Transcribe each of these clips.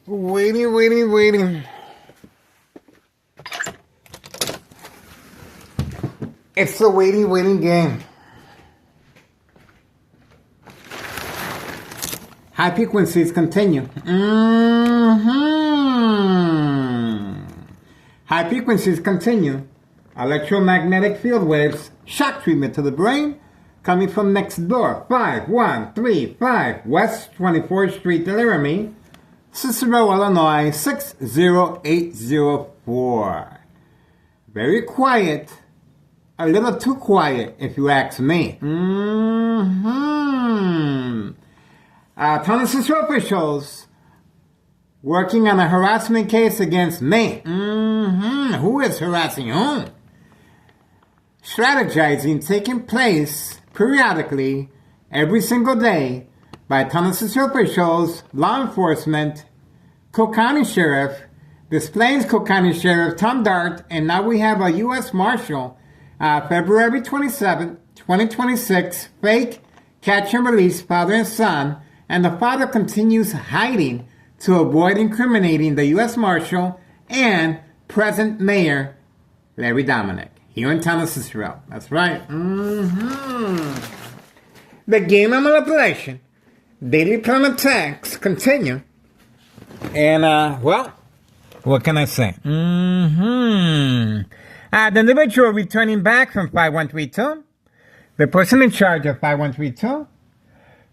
Waiting. It's the waiting game. High frequencies continue. High frequencies continue. Electromagnetic field waves, shock treatment to the brain, coming from next door, 5135 West 24th Street, Laramie, Cicero, Illinois, 60804. Very quiet. A little too quiet, if you ask me. Tons of officials working on a harassment case against me. Who is harassing whom? Strategizing taking place periodically every single day by Tennessee officials, law enforcement, Cook County Sheriff, Des Plaines Cook County Sheriff Tom Dart, and now we have a U.S. Marshal, February 27, 2026, fake catch and release father and son, and the father continues hiding to avoid incriminating the U.S. Marshal and present Mayor Larry Dominic here in Tennessee. That's right. The game of manipulation. Daily plan attacks continue. And, well, what can I say? The individual returning back from 5132, the person in charge of 5132,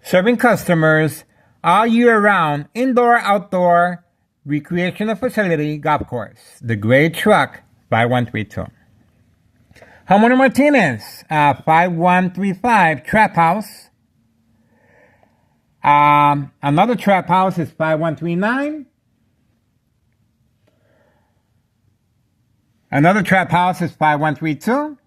serving customers all year round, indoor, outdoor, recreational facility, golf course, the gray truck, 5132. Homeowner Martinez, 5135, Trap House. Another trap house is 5139. Another trap house is 5132.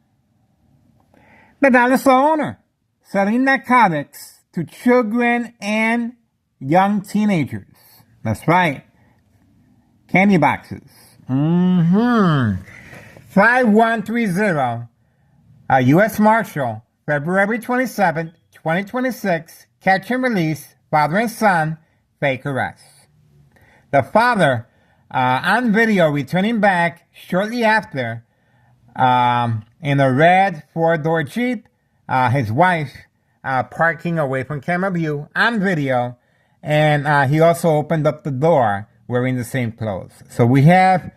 The Dallas owner selling narcotics to children and young teenagers. That's right. Candy boxes. 5130. A U.S. Marshal, February 27th, 2026. Catch and release, father and son, fake arrest. The father, on video, returning back shortly after in a red four-door Jeep, his wife parking away from camera view on video, and he also opened up the door wearing the same clothes. So we have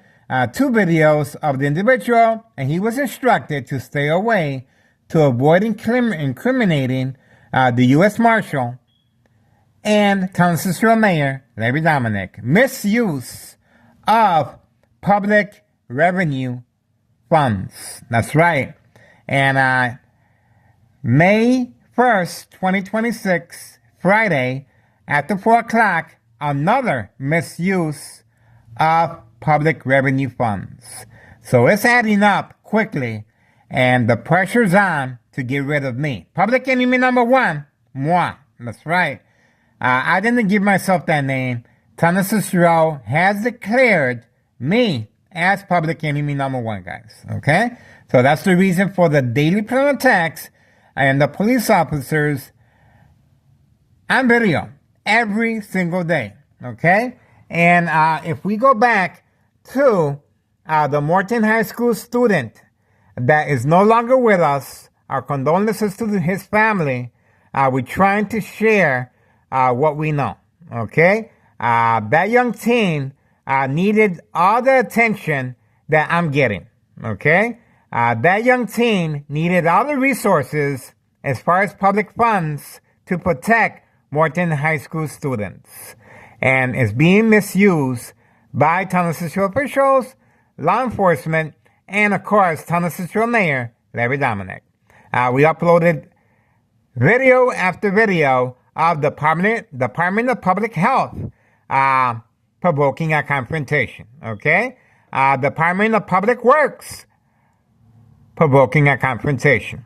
two videos of the individual, and he was instructed to stay away to avoid incriminating the U.S. Marshal and Tennessee Mayor Larry Dominic. Misuse of public revenue funds. That's right. And May 1st, 2026, Friday, after 4 o'clock, another misuse of public revenue funds. So it's adding up quickly, and the pressure's on to get rid of me. Public enemy number one, moi. That's right. I didn't give myself that name. Ta-Nehisi Coates has declared me as public enemy number one, guys. Okay? So that's the reason for the daily plan attacks and the police officers on video every single day. Okay? And if we go back to the Morton High School student that is no longer with us, our condolences to his family. We're trying to share what we know. Okay? That young teen needed all the attention that I'm getting. Okay? That young teen needed all the resources as far as public funds to protect Morton High School students. And is being misused by Ta-Nehisi Coates officials, law enforcement, and of course, Ta-Nehisi Coates Mayor Larry Dominic. We uploaded video after video of the Department of Public Health provoking a confrontation. Okay? Department of Public Works provoking a confrontation.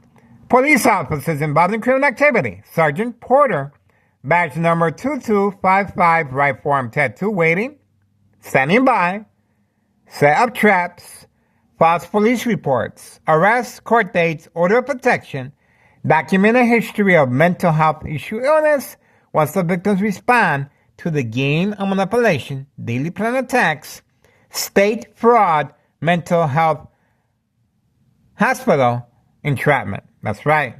Police officers involved in criminal activity. Sergeant Porter, badge number 2255, right forearm tattoo, waiting, standing by, set up traps, false police reports, arrests, court dates, order of protection, document a history of mental health issue illness once the victims respond to the game of manipulation, daily plan attacks, state fraud, mental health hospital, entrapment. That's right.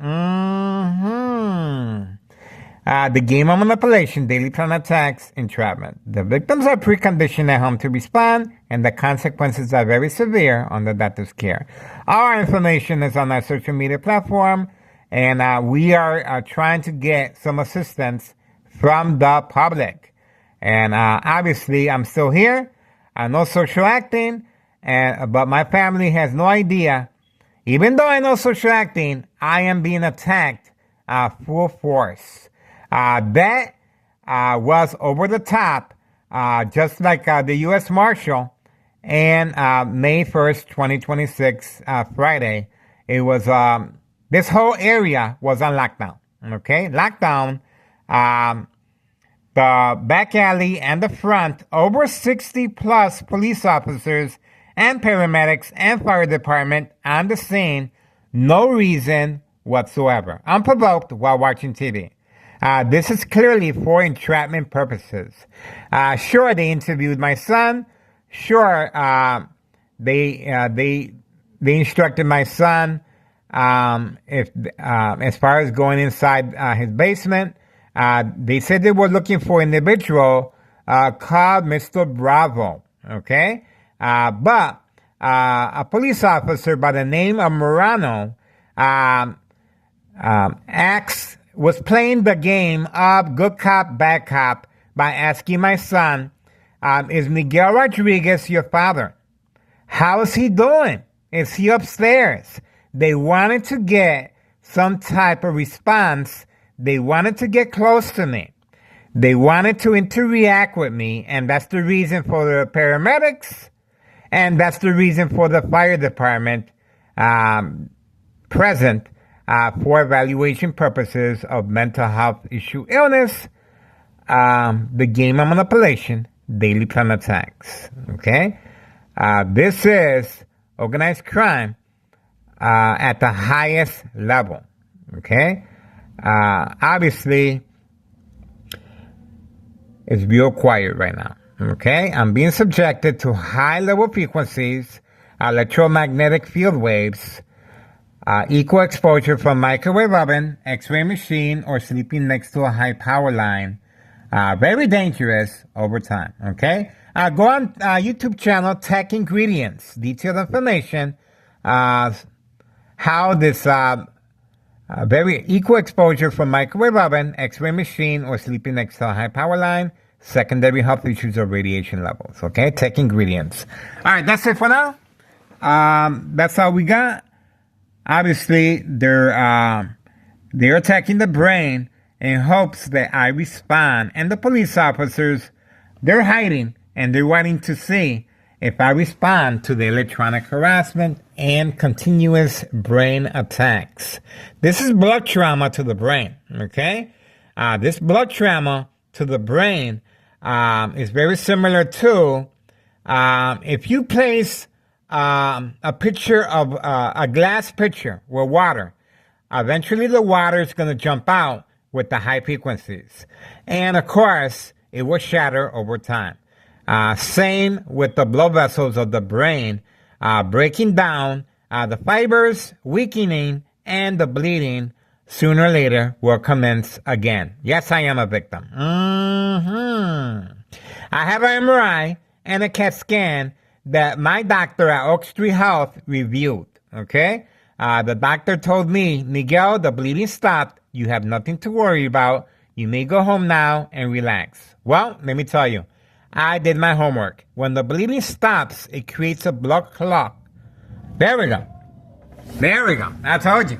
The game of manipulation, daily plan attacks, entrapment. The victims are preconditioned at home to respond, and the consequences are very severe under doctor's care. Our information is on our social media platform, and we are trying to get some assistance from the public. And obviously, I'm still here. No social acting, but my family has no idea. Even though I know social acting, I am being attacked full force. That was over the top, just like the U.S. Marshal, and May 1st, 2026, Friday. It was, this whole area was on lockdown, okay? Lockdown, the back alley and the front, over 60 plus police officers and paramedics and fire department on the scene, no reason whatsoever, unprovoked while watching TV. This is clearly for entrapment purposes. Sure, they interviewed my son. Sure, they instructed my son if as far as going inside his basement. They said they were looking for an individual called Mr. Bravo. Okay, but a police officer by the name of Morano was playing the game of good cop, bad cop by asking my son, is Miguel Rodriguez your father? How is he doing? Is he upstairs? They wanted to get some type of response. They wanted to get close to me. They wanted to interact with me, and that's the reason for the paramedics, and that's the reason for the fire department present for evaluation purposes of mental health issue illness, the game of manipulation, daily plan attacks. Okay? This is organized crime at the highest level. Okay? Obviously, it's real quiet right now. Okay? I'm being subjected to high level frequencies, electromagnetic field waves, equal exposure from microwave oven, x-ray machine, or sleeping next to a high power line. Very dangerous over time, okay? Go on YouTube channel, Tech Ingredients. Detailed information, how this very equal exposure from microwave oven, x-ray machine, or sleeping next to a high power line, secondary health issues or radiation levels, okay? Tech Ingredients. All right, that's it for now. That's all we got. Obviously, they're attacking the brain in hopes that I respond. And the police officers, they're hiding and they're waiting to see if I respond to the electronic harassment and continuous brain attacks. This is blood trauma to the brain, okay? This blood trauma to the brain is very similar to if you place a pitcher of a glass pitcher with water, eventually the water is going to jump out with the high frequencies. And of course, it will shatter over time. Same with the blood vessels of the brain, breaking down, the fibers weakening, and the bleeding sooner or later will commence again. Yes, I am a victim. I have an MRI and a CAT scan that my doctor at Oak Street Health reviewed. Okay? The doctor told me, Miguel, the bleeding stopped. You have nothing to worry about. You may go home now and relax. Well, let me tell you, I did my homework. When the bleeding stops, it creates a blood clot. There we go. There we go. I told you.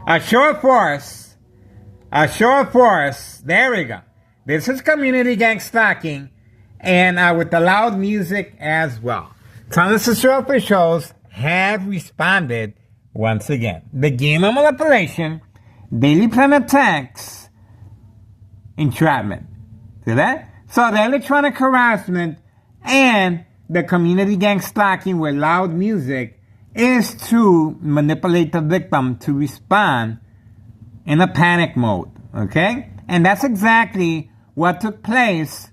A show of force. A show of force. There we go. This is community gang stalking, and with the loud music as well. Tunnel to Shore officials have responded once again. The game of manipulation, daily plan attacks, entrapment. See that? So the electronic harassment and the community gang stalking with loud music is to manipulate the victim to respond in a panic mode. Okay? And that's exactly what took place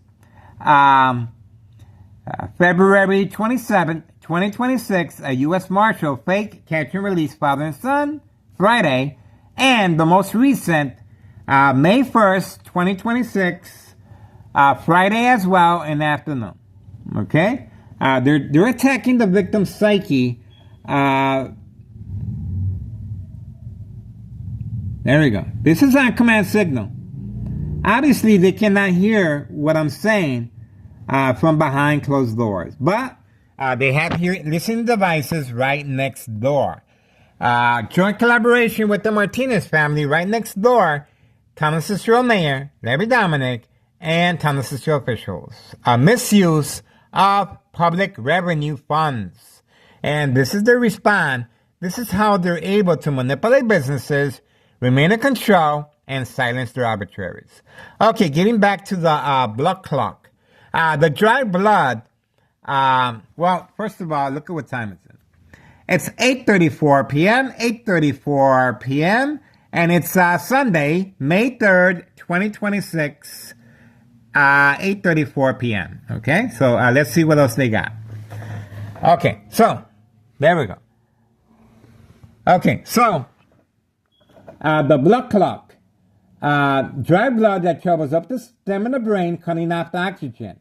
February 27th, 2026, a U.S. Marshal fake catch and release father and son, Friday, and the most recent, May 1st, 2026, Friday as well in the afternoon. Okay? They're attacking the victim's psyche. There we go. This is on command signal. Obviously, they cannot hear what I'm saying from behind closed doors. But they have listening devices right next door. Joint collaboration with the Martinez family right next door. Thomas Cicero Mayor, Larry Dominic, and Thomas Cicero officials. Misuse of public revenue funds. And this is their response. This is how they're able to manipulate businesses, remain in control, and silence their arbitraries. Okay, getting back to the blood clock. The dry blood, well, first of all, look at what time it's in. It's 8:34 p.m., 8:34 p.m., and it's Sunday, May 3rd, 2026, 8:34 p.m., okay? So let's see what else they got. Okay, so, there we go. Okay, so, the blood clot. Dry blood that travels up the stem of the brain, cutting off the oxygen.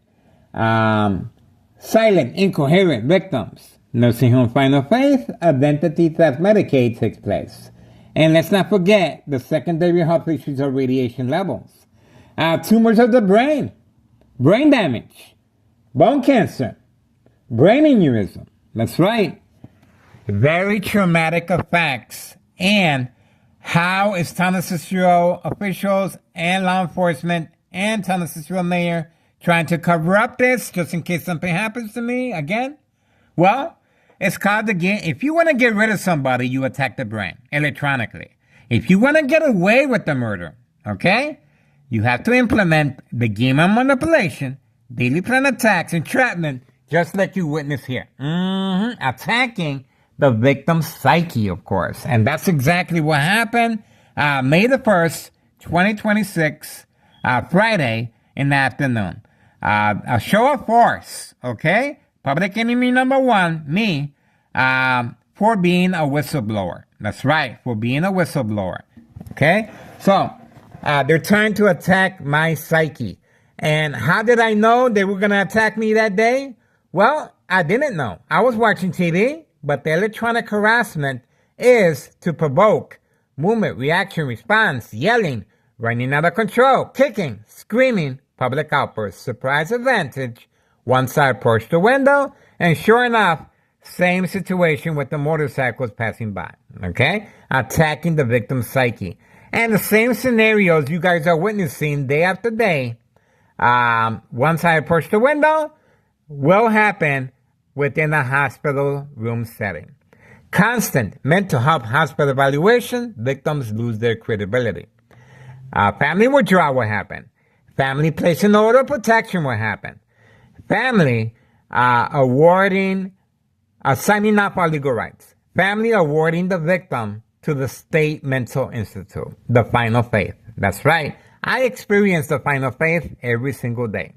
Silent, incoherent victims. Nursing home final phase, identity theft Medicaid takes place. And let's not forget the secondary health issues of radiation levels. Tumors of the brain damage, bone cancer, brain aneurysm. That's right. Very traumatic effects. And how is Thomas Cicero officials and law enforcement and Thomas Cicero mayor trying to cover up this just in case something happens to me again? Well, it's called the game. If you want to get rid of somebody, you attack the brain electronically. If you want to get away with the murder, okay, you have to implement the game of manipulation, daily plan attacks, entrapment, just like you witness here. Attacking the victim's psyche, of course. And that's exactly what happened May the 1st, 2026, Friday in the afternoon. A show of force, okay? Public enemy number one, me, for being a whistleblower. That's right, for being a whistleblower, okay? So, they're trying to attack my psyche. And how did I know they were going to attack me that day? Well, I didn't know. I was watching TV. But the electronic harassment is to provoke movement, reaction, response, yelling, running out of control, kicking, screaming, public outbursts, surprise advantage. Once I approached the window, and sure enough, same situation with the motorcycles passing by, okay? Attacking the victim's psyche. And the same scenarios you guys are witnessing day after day, once I approach the window, will happen within a hospital room setting. Constant mental health hospital evaluation, victims lose their credibility. Family withdrawal will happen. Family placing order of protection will happen. Family signing up our legal rights. Family awarding the victim to the state mental institute, the final faith. That's right. I experience the final faith every single day.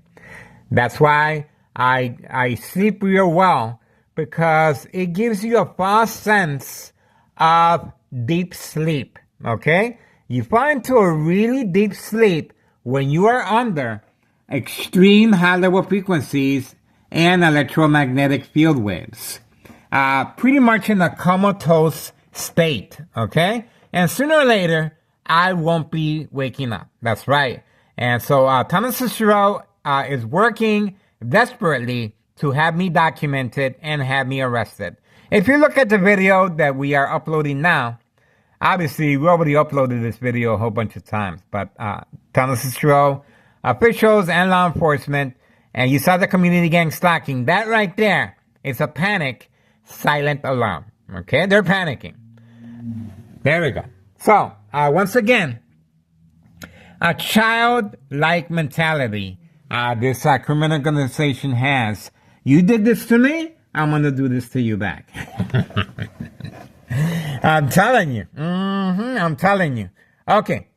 That's why I sleep real well, because it gives you a false sense of deep sleep, okay? You fall into a really deep sleep when you are under extreme high level frequencies and electromagnetic field waves. Pretty much in a comatose state, okay? And sooner or later, I won't be waking up. That's right. And so Thomas Cicero is working desperately to have me documented and have me arrested. If you look at the video that we are uploading now, obviously we already uploaded this video a whole bunch of times, but Thomas Cicero officials and law enforcement, and you saw the community gang stalking, that right there is a panic silent alarm. Okay, they're panicking. There we go. So, once again, a childlike mentality this criminal organization has. You did this to me, I'm going to do this to you back. I'm telling you. I'm telling you. Okay,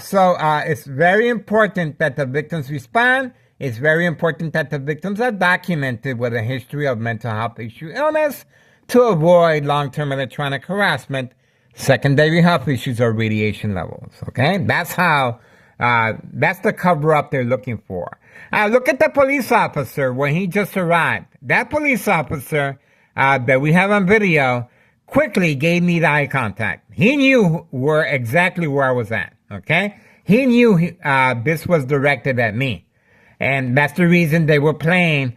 so it's very important that the victims respond. It's very important that the victims are documented with a history of mental health issue illness to avoid long-term electronic harassment, secondary health issues, or radiation levels. Okay, that's how. That's the cover-up they're looking for. Look at the police officer when he just arrived. That police officer that we have on video quickly gave me the eye contact. He knew exactly where I was at, okay? He knew this was directed at me. And that's the reason they were playing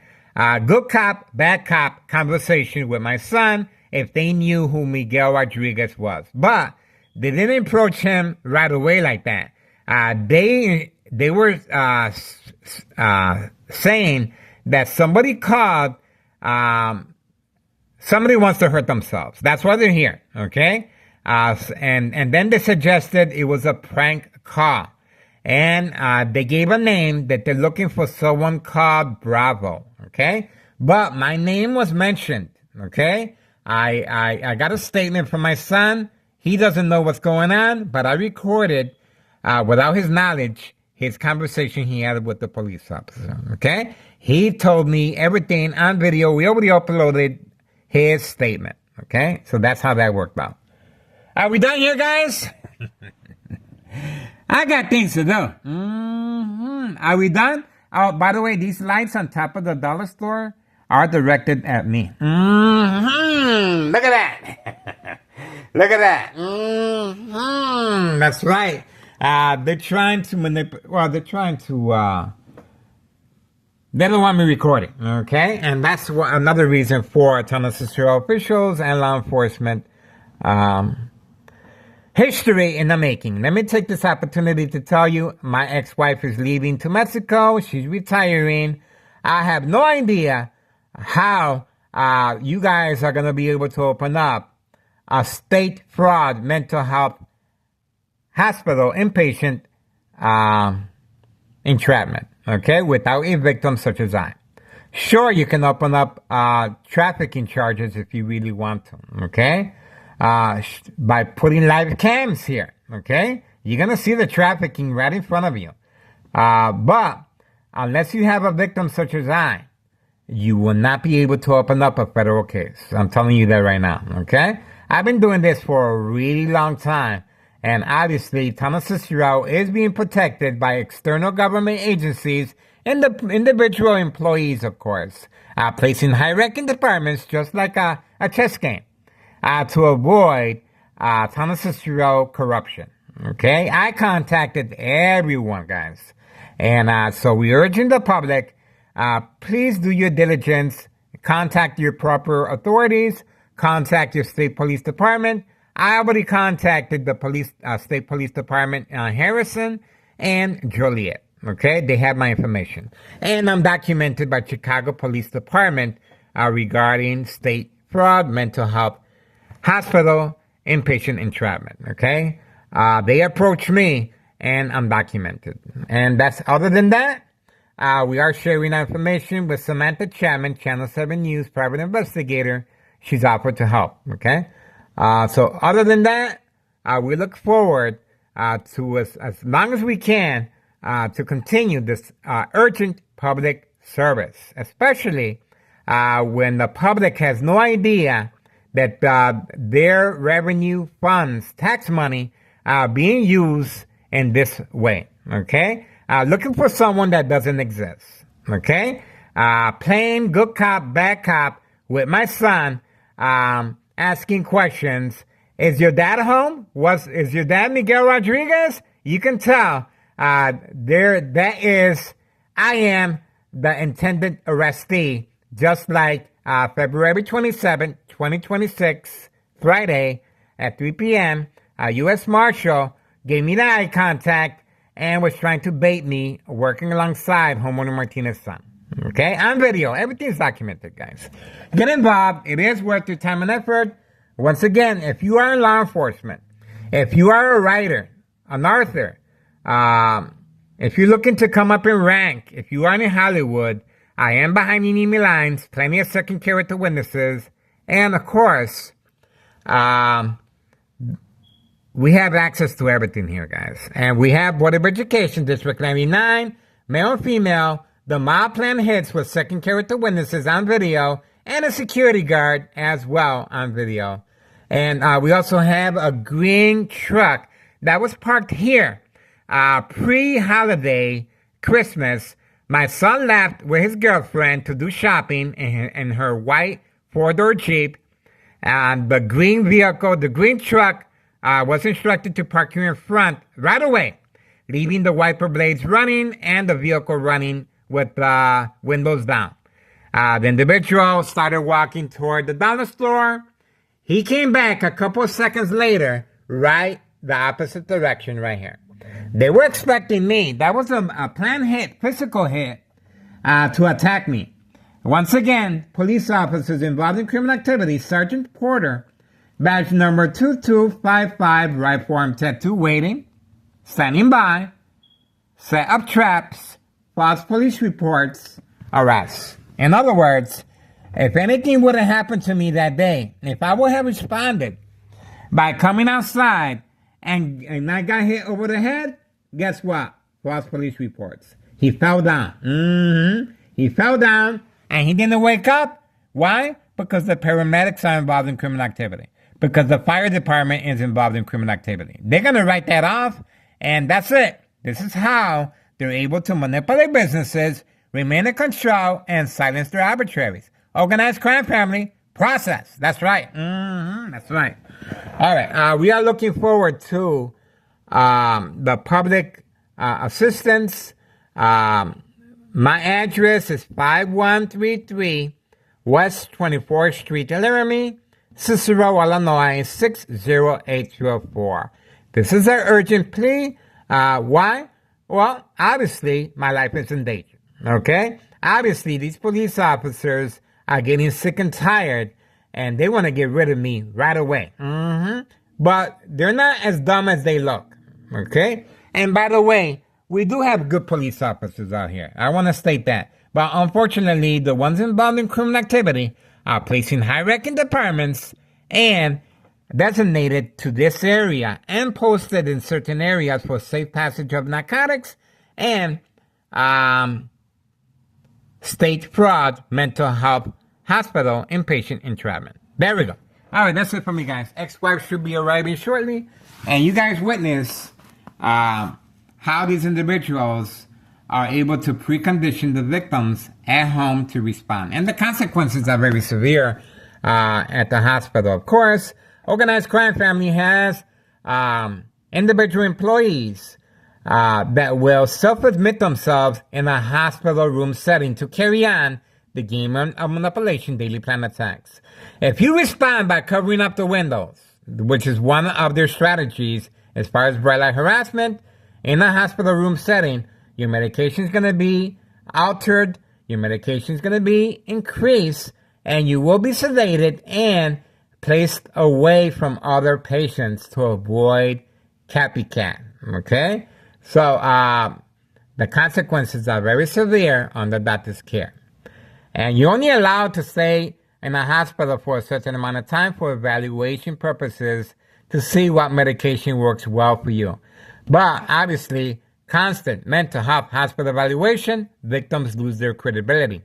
good cop, bad cop conversation with my son if they knew who Miguel Rodriguez was. But they didn't approach him right away like that. They were saying that somebody called, somebody wants to hurt themselves. That's why they're here, okay? And then they suggested it was a prank call. And they gave a name that they're looking for someone called Bravo, okay? But my name was mentioned, okay? I got a statement from my son. He doesn't know what's going on, but I recorded without his knowledge, his conversation he had with the police officer, okay? He told me everything on video. We already uploaded his statement, okay? So that's how that worked out. Are we done here, guys? I got things to do. Are we done? Oh, by the way, these lights on top of the dollar store are directed at me. Look at that. Look at that. That's right. They're trying to manipulate. Well, they don't want me recording, okay? And that's another reason for Thomas Cicero officials and law enforcement history in the making. Let me take this opportunity to tell you my ex-wife is leaving to Mexico. She's retiring. I have no idea how you guys are going to be able to open up a state fraud mental health hospital inpatient entrapment, okay, without a victim such as I. Sure, you can open up trafficking charges if you really want to, okay, by putting live cams here, okay? You're going to see the trafficking right in front of you. But unless you have a victim such as I, you will not be able to open up a federal case. I'm telling you that right now, okay? I've been doing this for a really long time. And obviously, Thomas Cicero is being protected by external government agencies and the individual employees, of course, placed in high-ranking departments just like a chess game to avoid Thomas Cicero corruption. Okay? I contacted everyone, guys. And so we're urging the public, please do your diligence, contact your proper authorities, contact your state police department. I already contacted the state police department in Harrison and Joliet. Okay, they have my information, and I'm documented by Chicago Police Department regarding state fraud mental health hospital inpatient entrapment. Okay, they approached me, and I'm documented. And that's other than that. We are sharing our information with Samantha Chapman, Channel 7 News private investigator. She's offered to help. Okay, so other than that, we look forward to as long as we can to continue this urgent public service, especially when the public has no idea that their revenue funds, tax money, are being used in this way. Okay? Looking for someone that doesn't exist. Okay? Playing good cop, bad cop with my son, asking questions. Is your dad home? Is your dad Miguel Rodriguez? You can tell. I am the intended arrestee, just like February 27, 2026, Friday at 3 p.m., a U.S. Marshal gave me the eye contact and was trying to bait me working alongside homeowner Martinez's son. Okay? On video. Everything's documented, guys. Get involved. It is worth your time and effort. Once again, if you are in law enforcement, if you are a writer, an author, if you're looking to come up in rank, if you are in Hollywood, I am behind enemy lines, plenty of second character witnesses, and of course, we have access to everything here, guys. And we have Board of Education, District 99, male and female, the mob plan hits with second character witnesses on video, and a security guard as well on video. And we also have a green truck that was parked here pre-holiday Christmas. My son left with his girlfriend to do shopping in her white four-door Jeep. And the green vehicle, the green truck, was instructed to park here in front right away, leaving the wiper blades running and the vehicle running with the windows down. The individual started walking toward the dollar store. He came back a couple of seconds later, right the opposite direction right here. They were expecting me. That was a planned hit, physical hit, to attack me. Once again, police officers involved in criminal activity, Sergeant Porter, badge number 2255, right form tattoo waiting, standing by, set up traps, false police reports, arrests. In other words, if anything would have happened to me that day, if I would have responded by coming outside and I got hit over the head, guess what? False police reports. He fell down. He fell down and he didn't wake up. Why? Because the paramedics are involved in criminal activity. Because the fire department is involved in criminal activity. They're going to write that off, and that's it. This is how they're able to manipulate businesses, remain in control, and silence their arbitraries. Organized crime family, process. That's right. That's right. All right. We are looking forward to the public assistance. My address is 5133 West 24th Street, Laramie, Cicero, Illinois, 60804. This is our urgent plea. Why? Well, obviously, my life is in danger. Okay? Obviously, these police officers are getting sick and tired, and they want to get rid of me right away. But they're not as dumb as they look. Okay? And by the way, we do have good police officers out here. I want to state that. But unfortunately, the ones involved in criminal activity are placed in high-ranking departments and designated to this area and posted in certain areas for safe passage of narcotics and state fraud, mental health, hospital, inpatient entrapment. There we go. All right, that's it for me, guys. Ex-wife should be arriving shortly. And you guys witness how these individuals are able to precondition the victims at home to respond. And the consequences are very severe at the hospital. Of course, organized crime family has individual employees that will self-admit themselves in a hospital room setting to carry on the game of manipulation daily plan attacks. If you respond by covering up the windows, which is one of their strategies as far as bright light harassment in a hospital room setting, your medication is going to be altered, your medication is going to be increased, and you will be sedated and placed away from other patients to avoid copycat. Okay? So, the consequences are very severe under doctor's care. And you're only allowed to stay in a hospital for a certain amount of time for evaluation purposes to see what medication works well for you. But obviously, constant mental health hospital evaluation, victims lose their credibility.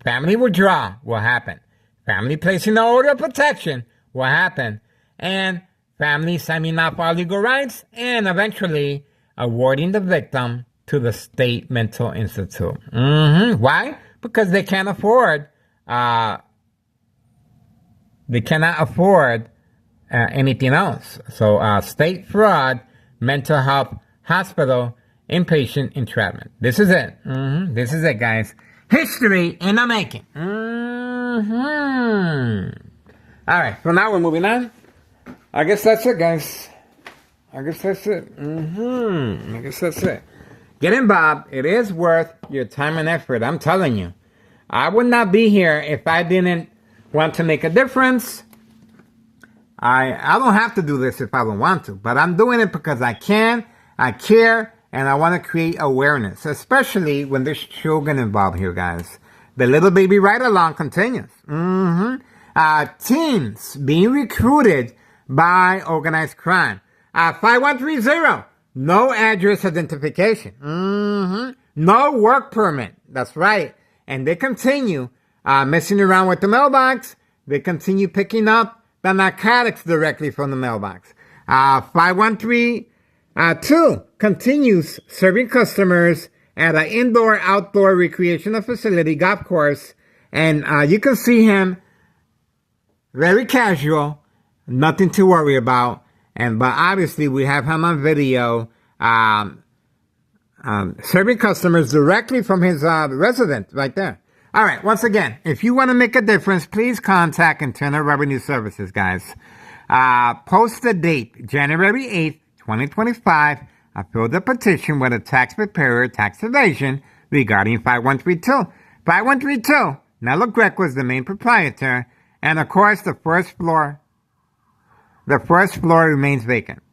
Family withdrawal will happen. Family placing an order of protection will happen. And family signing off all legal rights and eventually awarding the victim to the state mental institute. Why? Because they can't afford anything else. So state fraud, mental health hospital, inpatient entrapment. This is it. This is it, guys. History in the making. All right, so now we're moving on. I guess that's it, guys. I guess that's it. I guess that's it. Get involved. It is worth your time and effort. I'm telling you. I would not be here if I didn't want to make a difference. I don't have to do this if I don't want to, but I'm doing it because I can, I care, and I want to create awareness, especially when there's children involved here, guys. The little baby ride-along continues. Teens being recruited by organized crime. 5130, no address identification. No work permit. That's right. And they continue messing around with the mailbox. They continue picking up the narcotics directly from the mailbox. 5132 continues serving customers at an indoor-outdoor recreational facility, golf course. And you can see him very casual, nothing to worry about. But obviously we have him on video serving customers directly from his residence right there. All right, once again, if you want to make a difference, please contact Internal Revenue Services, guys. Post the date, January 8th, 2025. I filled a petition with a tax preparer, tax evasion, regarding 5132. 5132, Nello Greco is the main proprietor, and of course, the first floor remains vacant.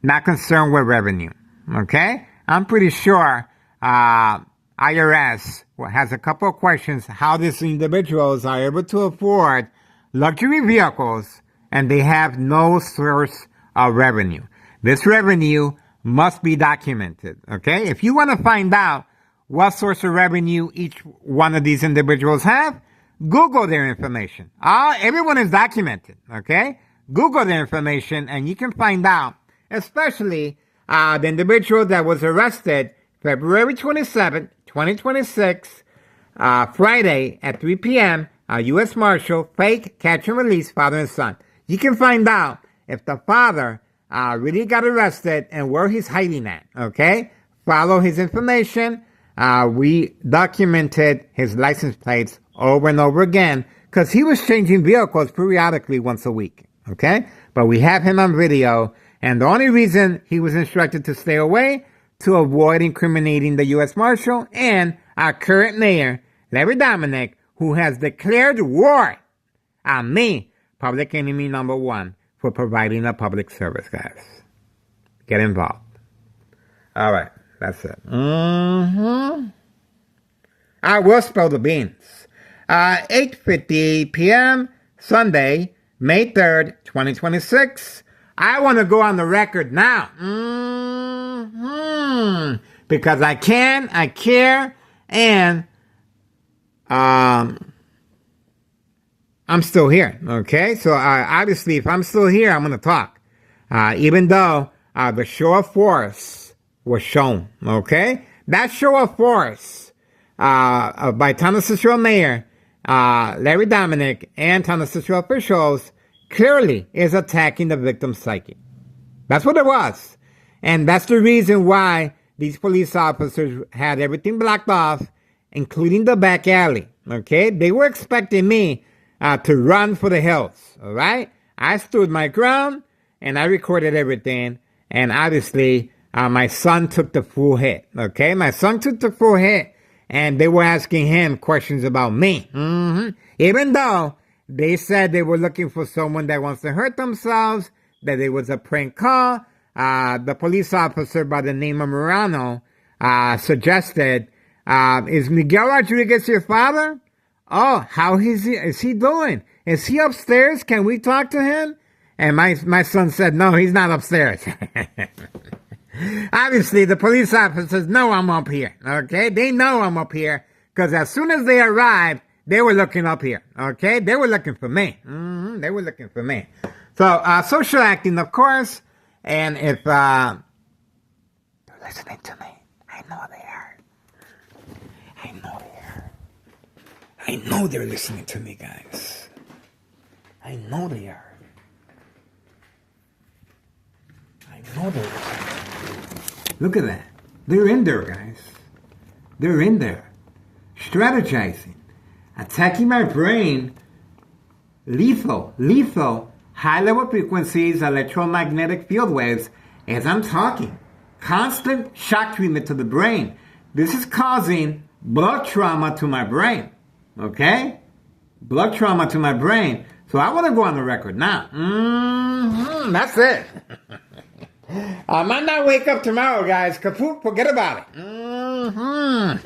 Not concerned with revenue, okay? I'm pretty sure IRS has a couple of questions how these individuals are able to afford luxury vehicles and they have no source of revenue. This revenue must be documented, okay? If you want to find out what source of revenue each one of these individuals have, Google their information. Everyone is documented, okay? Google their information and you can find out, especially the individual that was arrested February 27th, 2026, Friday at 3 p.m., U.S. Marshal, fake catch and release father and son. You can find out if the father really got arrested and where he's hiding at, okay? Follow his information. We documented his license plates over and over again because he was changing vehicles periodically once a week, okay? But we have him on video, and the only reason he was instructed to stay away to avoid incriminating the U.S. Marshal and our current mayor, Larry Dominic, who has declared war on me, public enemy number one, for providing a public service, guys. Get involved. All right, that's it. I will spill the beans. 8:50 p.m., Sunday, May 3rd, 2026. I want to go on the record now. Because I can, I care, and I'm still here, okay? So obviously, if I'm still here, I'm going to talk. Even though the show of force was shown, okay? That show of force by Town Cicero Mayor Larry Dominic and Town Cicero officials clearly is attacking the victim's psyche. That's what it was. And that's the reason why these police officers had everything blocked off, including the back alley, okay? They were expecting me to run for the hills, all right? I stood my ground, and I recorded everything, and obviously, my son took the full hit, okay? My son took the full hit, and they were asking him questions about me, even though They said they were looking for someone that wants to hurt themselves, that it was a prank call. The police officer by the name of Morano suggested, is Miguel Rodriguez your father? Oh, how is he doing? Is he upstairs? Can we talk to him? And my son said, no, he's not upstairs. Obviously, the police officers know I'm up here, okay? They know I'm up here, because as soon as they arrived, they were looking up here, okay? They were looking for me. They were looking for me. So, social acting, of course, and if they're listening to me, I know they are. I know they are. I know they're listening to me, guys. I know they are. I know they're listening. Look at that. They're in there, guys. They're in there. Strategizing. Attacking my brain. Lethal. High-level frequencies, electromagnetic field waves, as I'm talking. Constant shock treatment to the brain. This is causing blood trauma to my brain. Okay? Blood trauma to my brain. So I want to go on the record now. That's it. I might not wake up tomorrow, guys. Kaput, forget about it.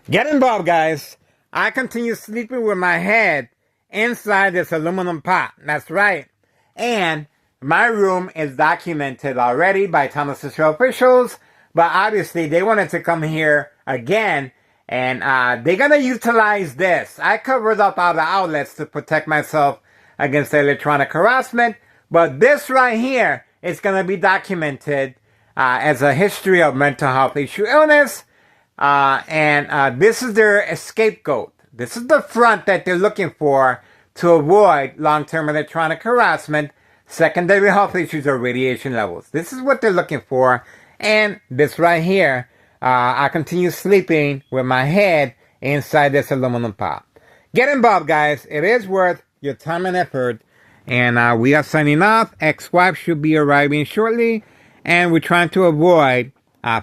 Get involved, guys. I continue sleeping with my head inside this aluminum pot. That's right. And my room is documented already by Thomas Israel officials, but obviously they wanted to come here again, and they're going to utilize this. I covered up all the outlets to protect myself against electronic harassment, but this right here is going to be documented as a history of mental health issue illness, and this is their scapegoat. This is the front that they're looking for to avoid long-term electronic harassment, secondary health issues, or radiation levels. This is what they're looking for. And this right here, I continue sleeping with my head inside this aluminum pot. Get involved, guys. It is worth your time and effort. And we are signing off. Ex-wife should be arriving shortly. And we're trying to avoid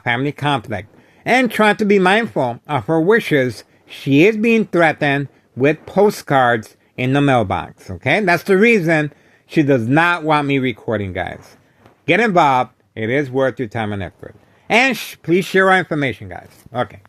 family conflict. And trying to be mindful of her wishes. She is being threatened with postcards in the mailbox, okay? That's the reason she does not want me recording, guys. Get involved. It is worth your time and effort. And please share our information, guys. Okay.